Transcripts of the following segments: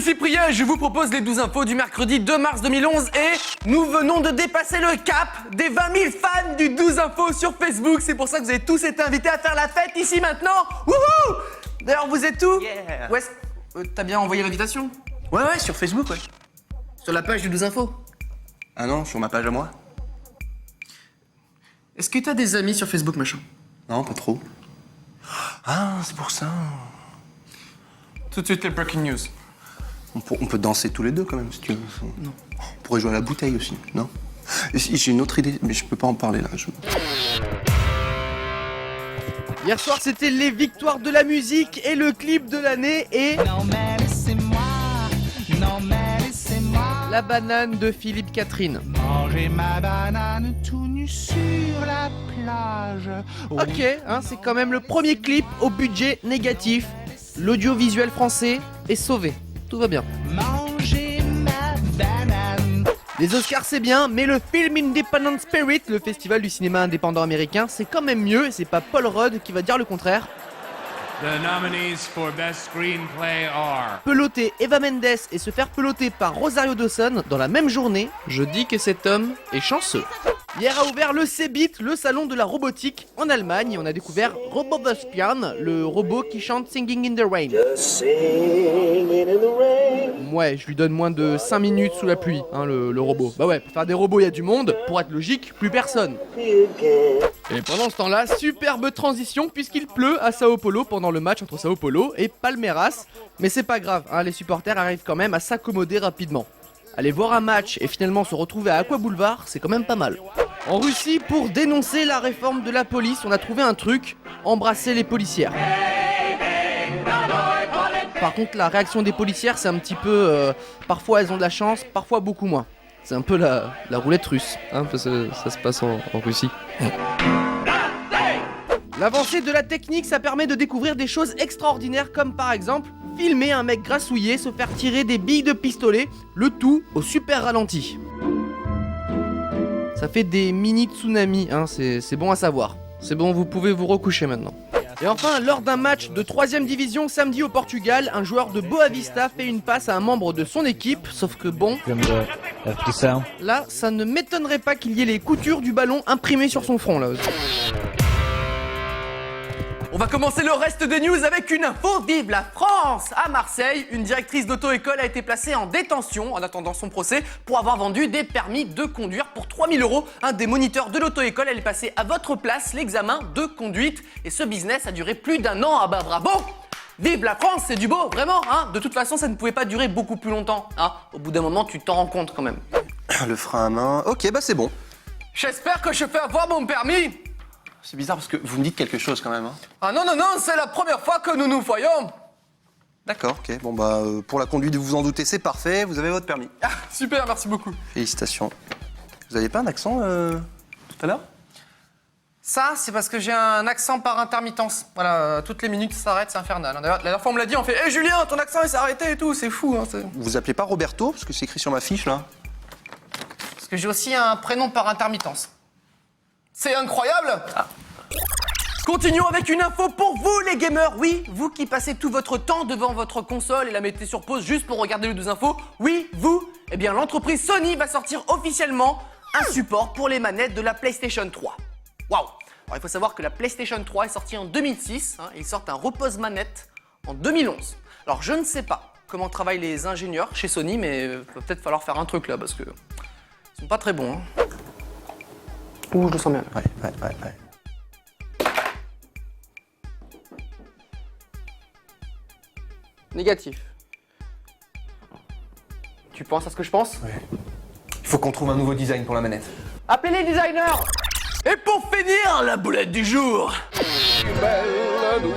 c'est Cyprien et je vous propose les 12 infos du mercredi 2 mars 2011 et nous venons de dépasser le cap des 20 000 fans du 12 infos sur Facebook. C'est pour ça que vous avez tous été invités à faire la fête ici maintenant. Wouhou! D'ailleurs, vous êtes où? Yeah. Ouais, t'as bien envoyé l'invitation? Ouais, sur Facebook, ouais. Sur la page du 12 infos. Ah non, sur ma page à moi? Est-ce que t'as des amis sur Facebook, machin? Non, pas trop. Ah, c'est pour ça. Tout de suite les breaking news. On peut danser tous les deux quand même, si tu veux. Non. On pourrait jouer à la bouteille aussi, non? Et si, j'ai une autre idée, mais je peux pas en parler là. Hier soir, c'était les victoires de la musique et le clip de l'année et... Non mais laissez-moi, non mais laissez-moi La banane de Philippe Catherine. manger ma banane tout nu sur la plage. Ok, hein, c'est quand même le premier clip au budget négatif. L'audiovisuel français est sauvé. Tout va bien. Manger ma banane. Les Oscars c'est bien, mais le Film Independent Spirit, le festival du cinéma indépendant américain, c'est quand même mieux et c'est pas Paul Rudd qui va dire le contraire. The nominees for Best Screenplay are... Peloter Eva Mendes et se faire peloter par Rosario Dawson dans la même journée, je dis que cet homme est chanceux. Hier a ouvert le CeBIT, le salon de la robotique en Allemagne, et on a découvert Robospian, le robot qui chante Singing in the Rain. Ouais, je lui donne moins de 5 minutes sous la pluie, hein, le robot. Bah ouais, pour faire des robots, il y a du monde, pour être logique, plus personne. Et pendant ce temps-là, superbe transition puisqu'il pleut à Sao Paulo pendant le match entre Sao Paulo et Palmeiras. Mais c'est pas grave, hein, les supporters arrivent quand même à s'accommoder rapidement. Aller voir un match et finalement se retrouver à Aqua Boulevard, c'est quand même pas mal. En Russie, pour dénoncer la réforme de la police, on a trouvé un truc, embrasser les policières. Par contre, la réaction des policières, c'est un petit peu... parfois elles ont de la chance, parfois beaucoup moins. C'est un peu la roulette russe, hein, parce que ça se passe en Russie. L'avancée de la technique, ça permet de découvrir des choses extraordinaires comme par exemple filmer un mec grassouillé se faire tirer des billes de pistolet, le tout au super ralenti. Ça fait des mini tsunamis, hein, c'est bon à savoir. C'est bon, vous pouvez vous recoucher maintenant. Et enfin, lors d'un match de 3ème division samedi au Portugal, un joueur de Boavista fait une passe à un membre de son équipe, sauf que bon... Là, ça ne m'étonnerait pas qu'il y ait les coutures du ballon imprimées sur son front, là aussi. On va commencer le reste des news avec une info. Vive la France! À Marseille, une directrice d'auto-école a été placée en détention en attendant son procès pour avoir vendu des permis de conduire pour 3 000 €. Un des moniteurs de l'auto-école allait passer à votre place l'examen de conduite. Et ce business a duré plus d'1 an. Ah bah bravo! Vive la France, c'est du beau, vraiment, hein. De toute façon, ça ne pouvait pas durer beaucoup plus longtemps, hein. Au bout d'un moment, tu t'en rends compte quand même. Le frein à main. Ok, bah c'est bon. J'espère que je fais avoir mon permis. C'est bizarre parce que vous me dites quelque chose quand même. Hein. Ah non, c'est la première fois que nous nous voyons. D'accord, ok. Bon bah pour la conduite, vous vous en doutez, c'est parfait. Vous avez votre permis. Ah, super, merci beaucoup. Félicitations. Vous avez pas un accent tout à l'heure? Ça, c'est parce que j'ai un accent par intermittence. Voilà, toutes les minutes ça s'arrête, c'est infernal. D'ailleurs, la dernière fois on me l'a dit, on fait « Hé Julien, ton accent il s'est arrêté et tout, c'est fou. Hein, ». Vous vous appelez pas Roberto parce que c'est écrit sur ma fiche là. Parce que j'ai aussi un prénom par intermittence. C'est incroyable. Continuons avec une info pour vous les gamers. Oui, vous qui passez tout votre temps devant votre console et la mettez sur pause juste pour regarder le 12 infos. Oui, vous. Eh bien, l'entreprise Sony va sortir officiellement un support pour les manettes de la PlayStation 3. Waouh! Alors, il faut savoir que la PlayStation 3 est sortie en 2006 et ils sortent un repose-manette en 2011. Alors, je ne sais pas comment travaillent les ingénieurs chez Sony, mais il va peut-être falloir faire un truc là parce que ils sont pas très bons. Hein. Ouh, je le sens bien. Ouais. Négatif. Tu penses à ce que je pense? Ouais. Il faut qu'on trouve un nouveau design pour la manette. Appelez les designers. Et pour finir, la boulette du jour. Pardon.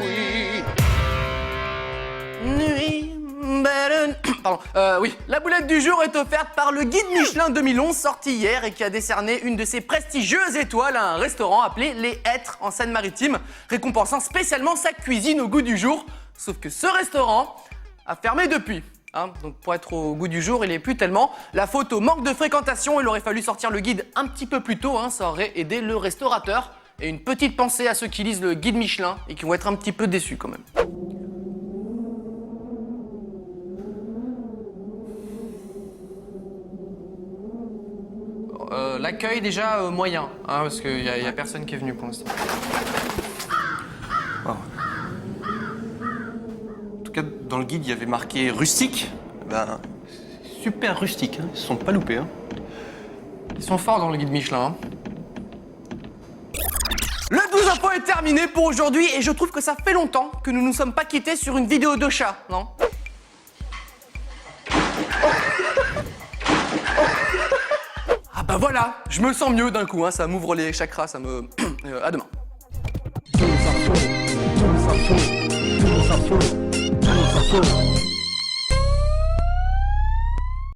Oui, la boulette du jour est offerte par le guide Michelin 2011 sorti hier et qui a décerné une de ses prestigieuses étoiles à un restaurant appelé Les Hêtres en Seine-Maritime, récompensant spécialement sa cuisine au goût du jour. Sauf que ce restaurant a fermé depuis. Hein, donc pour être au goût du jour, il est plus tellement. La faute au manque de fréquentation, il aurait fallu sortir le guide un petit peu plus tôt, hein, ça aurait aidé le restaurateur. Et une petite pensée à ceux qui lisent le guide Michelin et qui vont être un petit peu déçus quand même. l'accueil déjà moyen, hein, parce qu'il y a personne qui est venu pour l'instant. En tout cas, dans le guide, il y avait marqué rustique. Ben, super rustique, hein. Ils se sont pas loupés. Hein. Ils sont forts dans le guide Michelin. Hein. Le 12 info est terminé pour aujourd'hui et je trouve que ça fait longtemps que nous nous sommes pas quittés sur une vidéo de chat, non? Ah bah voilà, je me sens mieux d'un coup, hein, ça m'ouvre les chakras, ça me... à demain. Tout